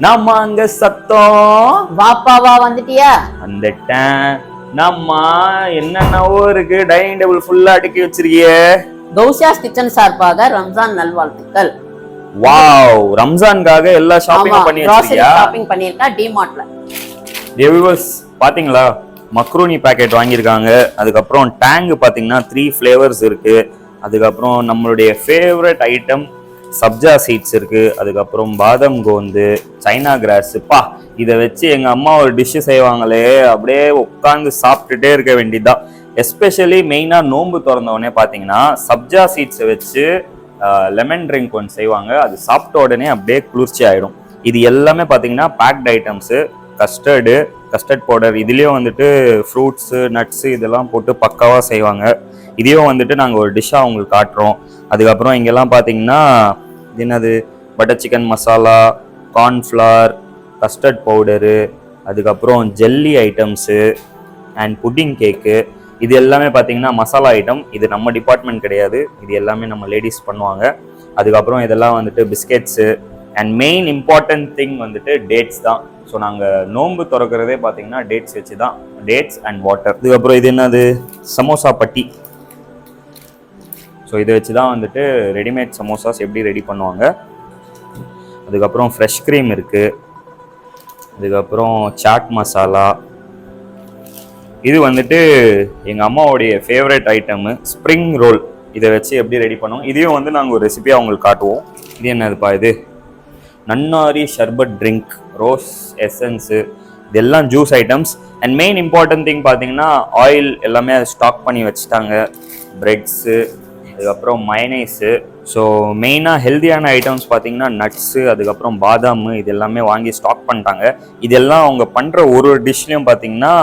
நம்ம அங்க சத்தம். வாப்பா வா, வந்துட்டியா? வந்துட்டேன். நம்ம என்னென்னவோ இருக்கு, டைனிங் டேபிள் ஃபுல்லா அடுக்கி வச்சிருக்கியே. கௌசியாஸ் கிச்சன் சார்பாக ரம்ஜான் நல்வாழ்த்துக்கள். வாவ், ரம்ஜானுக்காக எல்லா ஷாப்பிங்கும் பண்ணி வச்சிருக்கியா? ஷாப்பிங் பண்ணிருக்கா டிமார்ட்ல. வியூவர்ஸ் பாத்தீங்களா, மக்ரூனி பாக்கெட் வாங்கியிருக்காங்க. அதுக்கப்புறம் டேங்க் பாத்தீங்கன்னா 3 ஃபிளேவர்ஸ் இருக்கு. அதுக்கப்புறம் நம்மளுடைய ஃபேவரட் ஐட்டம் சப்ஜா சீட்ஸ் இருக்கு. அதுக்கப்புறம் பாதாம் கோந்து, சைனா கிராஸ். பா, இதை வச்சு எங்க அம்மா ஒரு டிஷ் செய்வாங்களே, அப்படியே உட்காந்து சாப்பிட்டுட்டே இருக்க வேண்டியதுதான். எஸ்பெஷலி மெயினா நோன்பு திறந்த உடனே பாத்தீங்கன்னா சப்ஜா சீட்ஸை வச்சு லெமன் ட்ரிங்க் ஒன்று செய்வாங்க. அது சாப்பிட்ட உடனே அப்படியே குளிர்ச்சி ஆயிடும். இது எல்லாமே பாத்தீங்கன்னா பேக்ட் ஐட்டம்ஸு. கஸ்டர்ட் பவுடர், இதுலேயும் வந்துட்டு ஃப்ரூட்ஸு நட்ஸு இதெல்லாம் போட்டு பக்காவாக செய்வாங்க. இதையும் வந்துட்டு நாங்கள் ஒரு டிஷ்ஷாக உங்களுக்கு காட்டுறோம். அதுக்கப்புறம் இங்கெல்லாம் பார்த்தீங்கன்னா இது என்னது, butter chicken masala, cornflour, custard powder, அதுக்கப்புறம் ஜெல்லி ஐட்டம்ஸு அண்ட் புட்டிங் கேக்கு. இது எல்லாமே பார்த்தீங்கன்னா மசாலா ஐட்டம். இது நம்ம டிபார்ட்மெண்ட் கிடையாது, இது எல்லாமே நம்ம லேடிஸ் பண்ணுவாங்க. அதுக்கப்புறம் இதெல்லாம் வந்துட்டு biscuits and main important thing வந்துட்டு டேட்ஸ் தான். ஸோ நாங்கள் நோன்பு திறக்கிறதே பார்த்தீங்கன்னா டேட்ஸ் வச்சு தான், டேட்ஸ் அண்ட் வாட்டர். இதுக்கப்புறம் இது என்னது, சமோசா பட்டி. ஸோ இதை வச்சு தான் வந்துட்டு ரெடிமேட் சமோசாஸ் எப்படி ரெடி பண்ணுவாங்க. அதுக்கப்புறம் ஃப்ரெஷ் க்ரீம் இருக்குது. அதுக்கப்புறம் சாட் மசாலா. இது வந்துட்டு எங்கள் அம்மாவுடைய ஃபேவரட் ஐட்டமு ஸ்ப்ரிங் ரோல். இதை வச்சு எப்படி ரெடி பண்ணுவோம், இதையும் வந்து நாங்கள் ஒரு ரெசிபியாக உங்களுக்கு காட்டுவோம். இது என்னதுப்பா, இது நன்னாரி ஷர்பட் ட்ரிங்க், ரோஸ் எசன்ஸு, இதெல்லாம் juice items. And main important thing பார்த்தீங்கன்னா ஆயில் எல்லாமே அதை ஸ்டாக் பண்ணி வச்சுட்டாங்க. பிரெட்ஸு, அதுக்கப்புறம் மயனைஸு. ஸோ மெயினாக ஹெல்த்தியான ஐட்டம்ஸ் பார்த்தீங்கன்னா நட்ஸு, அதுக்கப்புறம் பாதாம், இது எல்லாமே வாங்கி ஸ்டாக் பண்ணிட்டாங்க. இதெல்லாம் அவங்க பண்ணுற ஒரு டிஷ்லேயும் பார்த்தீங்கன்னா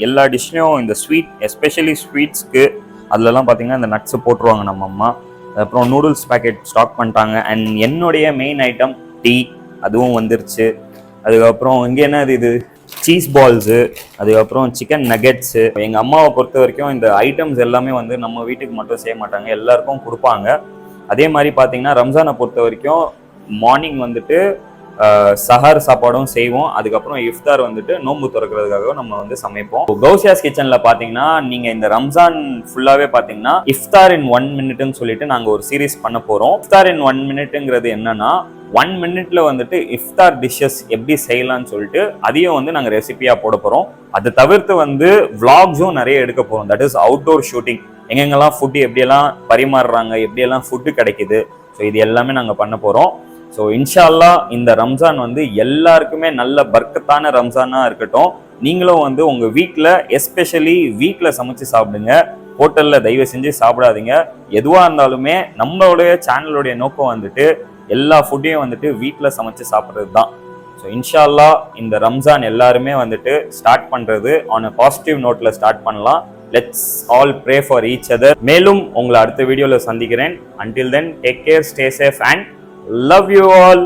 எல்லா டிஷ்லேயும் இந்த ஸ்வீட், எஸ்பெஷலி ஸ்வீட்ஸ்க்கு அதிலலாம் பார்த்தீங்கன்னா இந்த நட்ஸு போட்டுருவாங்க நம்ம அம்மா. அதுக்கப்புறம் நூடுல்ஸ் பேக்கெட் ஸ்டாக் பண்ணிட்டாங்க. அண்ட் என்னுடைய மெயின் ஐட்டம் டீ, அதுவும் வந்துருச்சு. அதுக்கப்புறம் இங்கே என்னது, இது சீஸ் பால்ஸு, அதுக்கப்புறம் சிக்கன் நகெட்ஸு. எங்கள் அம்மாவை பொறுத்த வரைக்கும் இந்த ஐட்டம்ஸ் எல்லாமே வந்து நம்ம வீட்டுக்கு மட்டும் செய்ய மாட்டாங்க, எல்லாருக்கும் கொடுப்பாங்க. அதே மாதிரி பார்த்தீங்கன்னா ரம்ஜானை பொறுத்த வரைக்கும் மார்னிங் வந்துட்டு சஹர் சாப்பாடும் செய்வோம். அதுக்கப்புறம் இஃப்தார் வந்துட்டு நோன்பு திறக்கிறதுக்காக நம்ம வந்து சமைப்போம். கௌசியாஸ் கிச்சன்ல பாத்தீங்கன்னா நீங்க இந்த ரம்ஜான் ஃபுல்லாவே பாத்தீங்கன்னா இஃப்தார் இன் 1 மினிட்னு சொல்லிட்டு நாங்க ஒரு சீரீஸ் பண்ண போறோம். இஃப்தார் இன் 1 மினிட்ங்கிறது என்னன்னா 1 மினிட்ல வந்துட்டு இஃப்தார் டிஷ்ஷஸ் எப்படி செய்யலாம்னு சொல்லிட்டு அதையும் வந்து நாங்க ரெசிபியா போட போறோம். அதை தவிர்த்து வந்து விளாக்ஸும் நிறைய எடுக்க போறோம். That is outdoor shooting. எங்கெங்கெல்லாம் ஃபுட்டு எப்படியெல்லாம் பரிமாறுறாங்க, எப்படியெல்லாம் ஃபுட்டு கிடைக்குது, ஸோ இது எல்லாமே நாங்கள் பண்ண போகிறோம். ஸோ இன்ஷா அல்லாஹ் இந்த ரம்ஜான் வந்து எல்லாருக்குமே நல்ல பர்க்கத்தான ரம்ஜானாக இருக்கட்டும். நீங்களும் வந்து உங்கள் வீட்டில், எஸ்பெஷலி வீட்டில் சமைச்சு சாப்பிடுங்க. ஹோட்டலில் தயவு செஞ்சு சாப்பிடாதீங்க. எதுவாக இருந்தாலுமே நம்மளுடைய சேனலுடைய நோக்கம் வந்துட்டு எல்லா ஃபுட்டையும் வந்துட்டு வீட்டில் சமைச்சு சாப்பிட்றது தான். ஸோ இன்ஷா அல்லாஹ் இந்த ரம்ஜான் எல்லாருமே வந்துட்டு ஸ்டார்ட் பண்ணுறது ஆன் அ பாசிட்டிவ் நோட்டில் ஸ்டார்ட் பண்ணலாம். Let's all pray for each other. மேலும் உங்களை அடுத்த வீடியோவில் சந்திக்கிறேன். Until then, take care, stay safe and love you all.